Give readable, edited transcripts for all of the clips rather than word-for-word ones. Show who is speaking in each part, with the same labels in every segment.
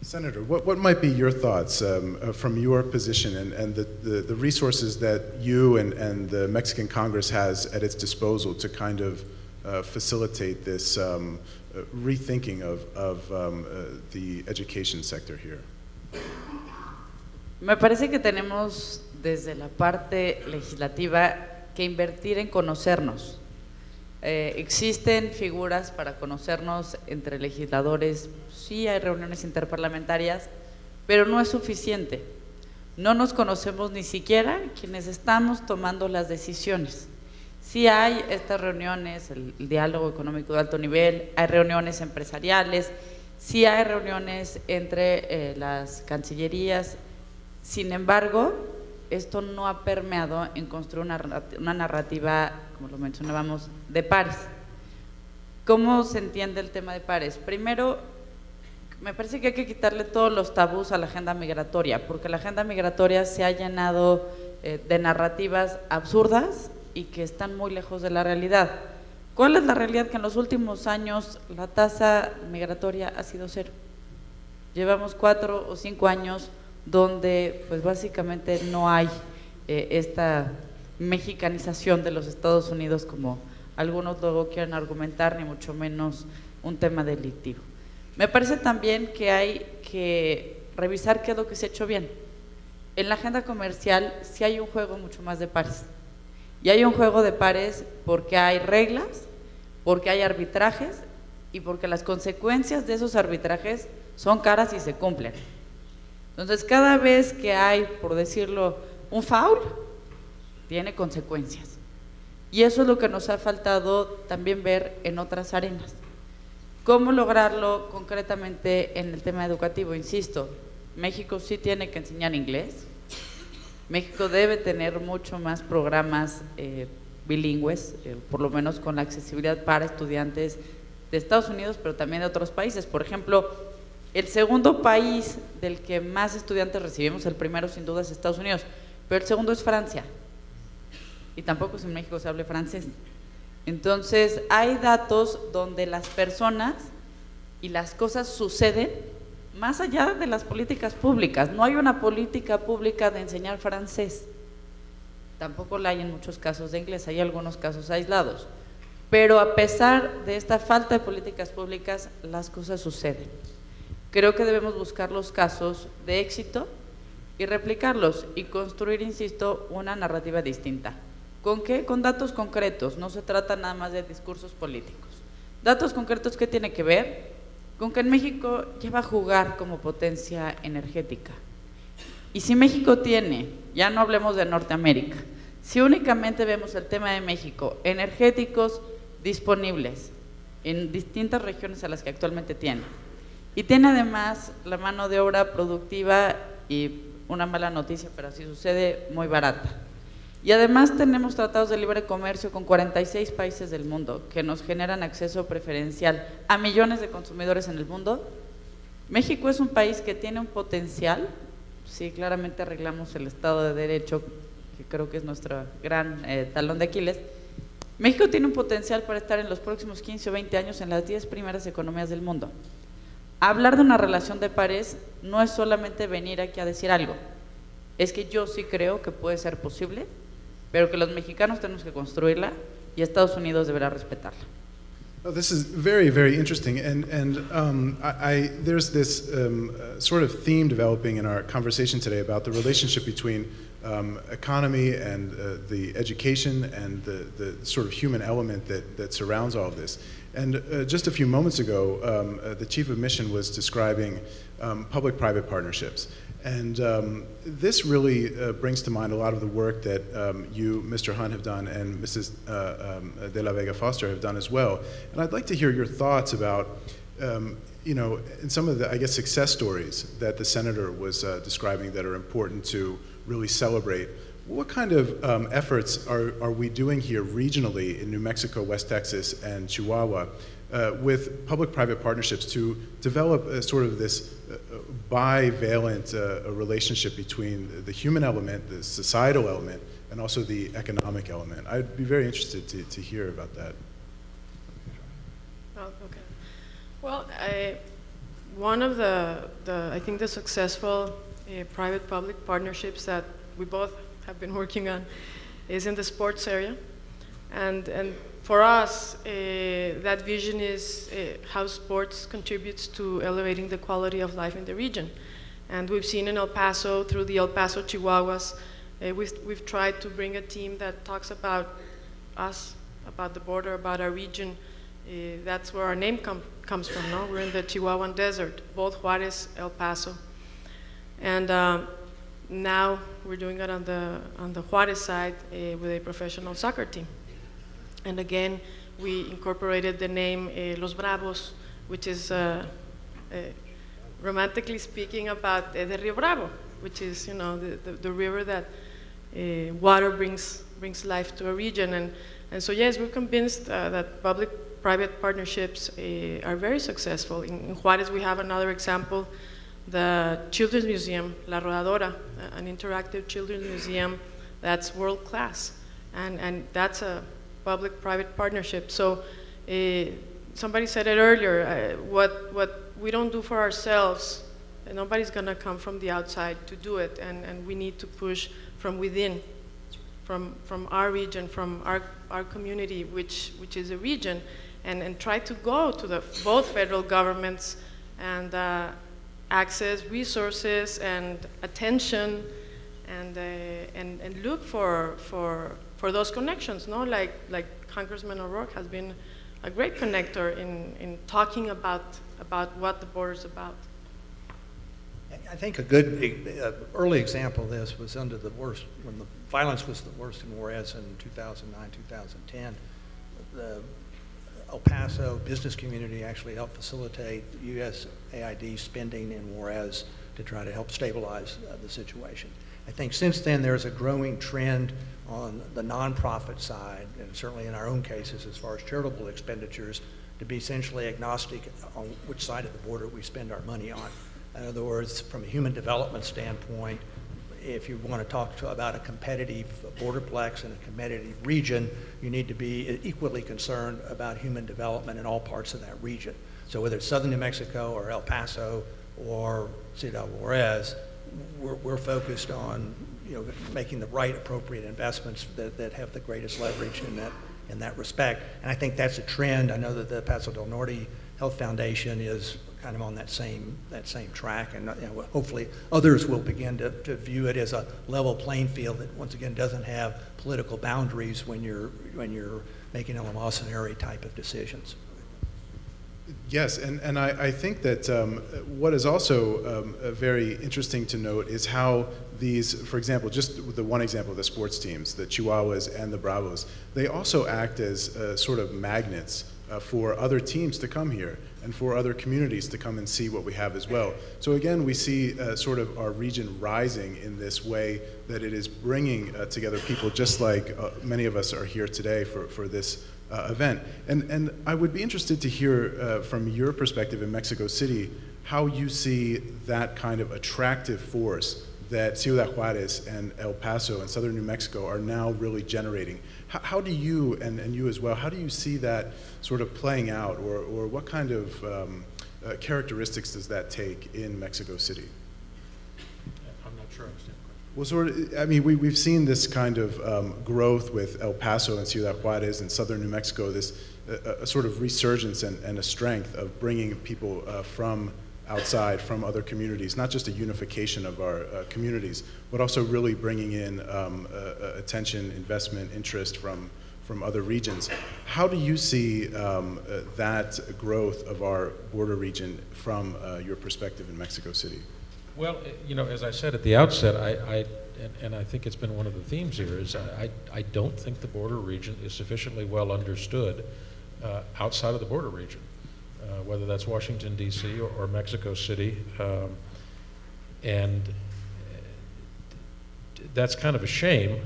Speaker 1: Senator, what might be your thoughts from your position and the resources that you and the Mexican Congress has at its disposal to kind of facilitate this rethinking of the education sector here?
Speaker 2: Me parece que tenemos desde la parte legislativa que invertir en conocernos. Existen figuras para conocernos entre legisladores, sí hay reuniones interparlamentarias, pero no es suficiente. No nos conocemos ni siquiera quienes estamos tomando las decisiones. Sí hay estas reuniones, el diálogo económico de alto nivel, hay reuniones empresariales, sí hay reuniones entre las cancillerías. Sin embargo, esto no ha permeado en construir una narrativa, como lo mencionábamos, de pares. ¿Cómo se entiende el tema de pares? Primero, me parece que hay que quitarle todos los tabús a la agenda migratoria, porque la agenda migratoria se ha llenado de narrativas absurdas y que están muy lejos de la realidad. ¿Cuál es la realidad? Que en los últimos años la tasa migratoria ha sido cero. Llevamos 4 o 5 años donde pues básicamente no hay esta mexicanización de los Estados Unidos como algunos luego quieren argumentar, ni mucho menos un tema delictivo. Me parece también que hay que revisar qué es lo que se ha hecho bien. En la agenda comercial sí hay un juego mucho más de pares, y hay un juego de pares porque hay reglas, porque hay arbitrajes y porque las consecuencias de esos arbitrajes son caras y se cumplen. Entonces, cada vez que hay, por decirlo, un foul, tiene consecuencias. Y eso es lo que nos ha faltado también ver en otras arenas. ¿Cómo lograrlo concretamente en el tema educativo? Insisto, México sí tiene que enseñar inglés. México debe tener mucho más programas bilingües, por lo menos con la accesibilidad para estudiantes de Estados Unidos, pero también de otros países. Por ejemplo, el segundo país del que más estudiantes recibimos, el primero sin duda es Estados Unidos, pero el segundo es Francia, y tampoco en México se hable francés. Entonces, hay datos donde las personas y las cosas suceden más allá de las políticas públicas. No hay una política pública de enseñar francés, tampoco la hay en muchos casos de inglés, hay algunos casos aislados, pero a pesar de esta falta de políticas públicas, las cosas suceden. Creo que debemos buscar los casos de éxito y replicarlos y construir, insisto, una narrativa distinta. ¿Con qué? Con datos concretos, no se trata nada más de discursos políticos. Datos concretos, ¿qué tiene que ver? Con que en México ya va a jugar como potencia energética. Y si México tiene, ya no hablemos de Norteamérica, si únicamente vemos el tema de México, energéticos disponibles en distintas regiones a las que actualmente tiene, y tiene además la mano de obra productiva y una mala noticia, pero así sucede, muy barata. Y además tenemos tratados de libre comercio con 46 países del mundo que nos generan acceso preferencial a millones de consumidores en el mundo. México es un país que tiene un potencial, si claramente arreglamos el Estado de Derecho, que creo que es nuestro gran talón de Aquiles. México tiene un potencial para estar en los próximos 15 o 20 años en las 10 primeras economías del mundo. Hablar de una relación de pares no es solamente venir aquí a decir algo, es que yo sí creo que puede ser posible, pero que los mexicanos tenemos que construirla y Estados Unidos deberá respetarla.
Speaker 1: Oh, this is very, very interesting, and there's this sort of theme developing in our conversation today about the relationship between economy and the education and the sort of human element that surrounds all of this. And just a few moments ago, the Chief of Mission was describing public-private partnerships. And this really brings to mind a lot of the work that you, Mr. Hunt, have done, and Mrs. De La Vega Foster have done as well. And I'd like to hear your thoughts about, you know, in some of the, I guess, success stories that the Senator was describing that are important to really celebrate. What kind of efforts are we doing here regionally in New Mexico, West Texas, and Chihuahua with public-private partnerships to develop sort of this bivalent relationship between the human element, the societal element, and also the economic element? I'd be very interested to hear about that.
Speaker 3: Oh, okay. Well, one of I think the successful private-public partnerships that we both have been working on is in the sports area. And for us, that vision is how sports contributes to elevating the quality of life in the region. And we've seen in El Paso, through the El Paso Chihuahuas, we've tried to bring a team that talks about us, about the border, about our region. That's where our name comes from, no? We're in the Chihuahuan desert, both Juárez, El Paso. And now we're doing it on the Juárez side with a professional soccer team. And again, we incorporated the name Los Bravos, which is romantically speaking about the Rio Bravo, which is, you know, the river that water brings life to a region. And so yes, we're convinced that public-private partnerships are very successful. In Juárez, we have another example, the Children's Museum, La Rodadora, an interactive children's museum that's world-class. And that's a public-private partnership. So somebody said it earlier, what we don't do for ourselves, nobody's gonna come from the outside to do it, and we need to push from within, from our region, from our community, which is a region, and try to go to both federal governments and access resources and attention and look for those connections, no? Like Congressman O'Rourke has been a great connector in talking about what the border is about.
Speaker 4: I think a good early example of this was under the worst, when the violence was the worst in Juárez in 2009, 2010. The El Paso business community actually helped facilitate USAID spending in Juárez to try to help stabilize the situation. I think since then there's a growing trend on the nonprofit side, and certainly in our own cases as far as charitable expenditures, to be essentially agnostic on which side of the border we spend our money on. In other words, from a human development standpoint, if you want to talk about a competitive borderplex and a competitive region, you need to be equally concerned about human development in all parts of that region. So whether it's southern New Mexico or El Paso or Ciudad Juárez, we're focused on, you know, making the right appropriate investments that have the greatest leverage in that respect. And I think that's a trend. I know that the Paso del Norte Health Foundation is kind of on that same track, and you know, hopefully others will begin to view it as a level playing field that once again doesn't have political boundaries when you're making elemosynary type of decisions.
Speaker 1: Yes, and I think that what is also very interesting to note is how these, for example, just the one example of the sports teams, the Chihuahuas and the Bravos, they also act as sort of magnets for other teams to come here and for other communities to come and see what we have as well. So again, we see sort of our region rising in this way that it is bringing together people just like many of us are here today for this event. And I would be interested to hear from your perspective in Mexico City, how you see that kind of attractive force that Ciudad Juárez and El Paso and southern New Mexico are now really generating. How do you, and you as well, how do you see that sort of playing out, or what kind of characteristics does that take in Mexico City?
Speaker 5: I'm not sure I understand the question.
Speaker 1: Well, sort of, I mean, we've seen this kind of growth with El Paso and Ciudad Juárez and southern New Mexico, this a sort of resurgence and a strength of bringing people from outside, from other communities, not just a unification of our communities, but also really bringing in attention, investment, interest from other regions. How do you see that growth of our border region from your perspective in Mexico City?
Speaker 5: Well, you know, as I said at the outset, and I think it's been one of the themes here, is I don't think the border region is sufficiently well understood outside of the border region. Whether that's Washington, D.C. or Mexico City. And that's kind of a shame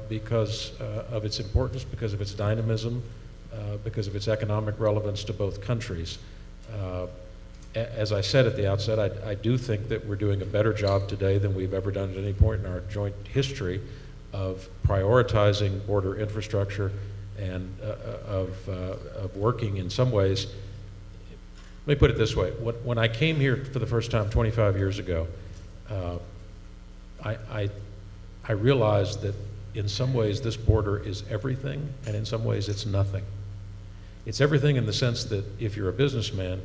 Speaker 5: because of its importance, because of its dynamism, because of its economic relevance to both countries. As I said at the outset, I do think that we're doing a better job today than we've ever done at any point in our joint history of prioritizing border infrastructure and of working in some ways Let me put it this way. When I came here for the first time 25 years ago, I realized that in some ways this border is everything, and in some ways it's nothing. It's everything in the sense that if you're a businessman,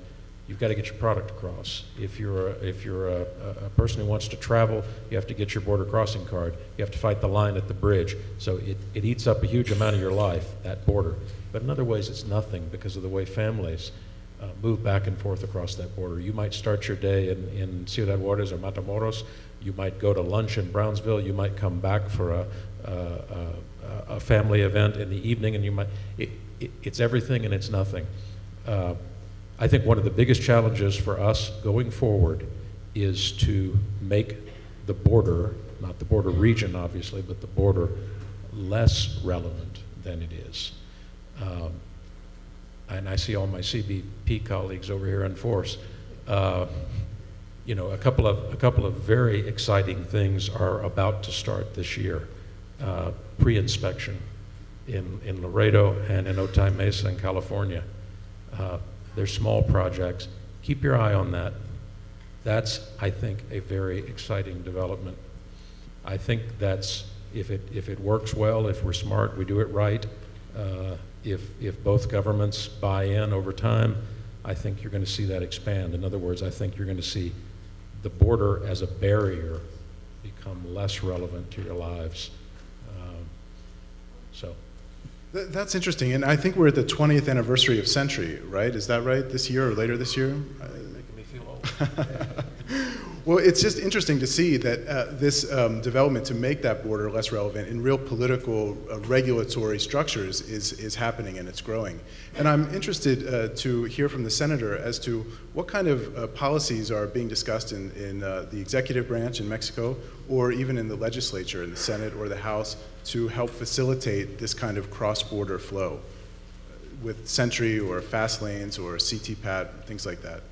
Speaker 5: you've got to get your product across. If you're a person who wants to travel, you have to get your border crossing card. You have to fight the line at the bridge. So it eats up a huge amount of your life, that border. But in other ways, it's nothing because of the way families move back and forth across that border. You might start your day in Ciudad Juárez or Matamoros. You might go to lunch in Brownsville. You might come back for a family event in the evening, and you might. It's everything and it's nothing. I think one of the biggest challenges for us going forward is to make the border, not the border region obviously, but the border less relevant than it is. And I see all my CBP colleagues over here in force. You know, a couple of very exciting things are about to start this year. Pre-inspection in Laredo and in Otay Mesa in California. They're small projects. Keep your eye on that. That's, I think, a very exciting development. I think that's, if it works well, if we're smart, we do it right, if both governments buy in over time, I think you're going to see that expand. In other words, I think you're going to see the border as a barrier become less relevant to your lives.
Speaker 1: That's interesting, and I think we're at the 20th anniversary of Century, right? Is that right, this year or later this year?
Speaker 5: Making me feel old.
Speaker 1: Well, it's just interesting to see that this development to make that border less relevant in real political regulatory structures is happening and it's growing. And I'm interested to hear from the Senator as to what kind of policies are being discussed in the executive branch in Mexico, or even in the legislature, in the Senate or the House, to help facilitate this kind of cross-border flow with Century or fast lanes or CT-PAT, things like that.